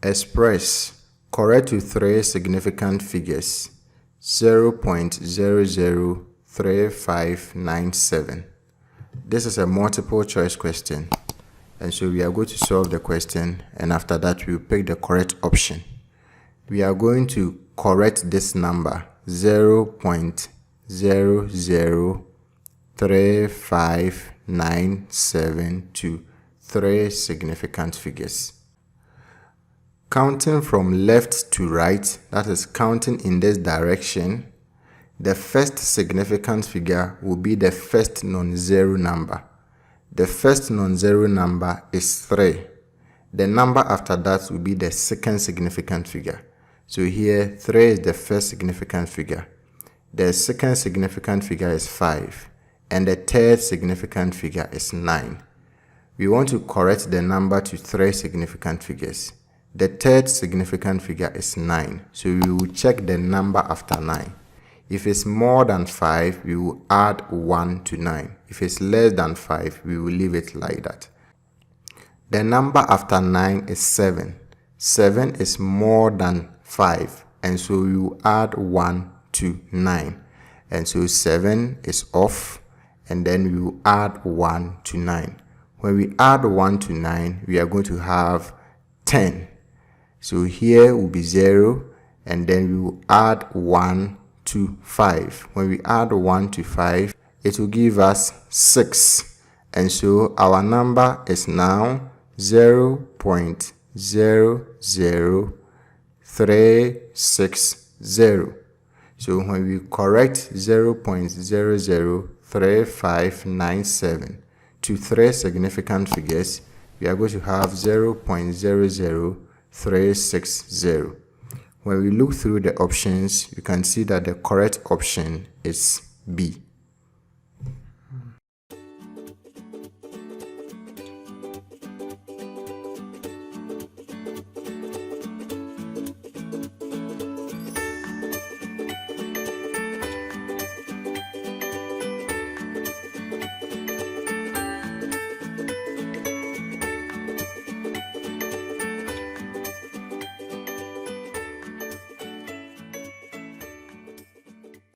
Express correct to three significant figures 0.003597. This is a multiple choice question, and so we are going to solve the question, and after that we will pick the correct option. We are going to correct this number 0.003597 to three significant figures. Counting from left to right, that is counting in this direction, the first significant figure will be the first non-zero number. The first non-zero number is 3. The number after that will be the second significant figure. So here 3 is the first significant figure. The second significant figure is 5. And the third significant figure is 9. We want to correct the number to 3 significant figures. The third significant figure is 9, so we will check the number after 9. If it's more than 5, we will add 1 to 9. If it's less than 5, we will leave it like that. The number after 9 is 7. 7 is more than 5, and so we will add 1 to 9. And so 7 is off, and then we will add 1 to 9. When we add 1 to 9, we are going to have 10. So here will be 0, and then we will add 1 to 5. When we add 1 to 5, it will give us 6. And so our number is now 0.00360. So when we correct 0.003597 to three significant figures, we are going to have 0.00360. When we look through the options, you can see that the correct option is B.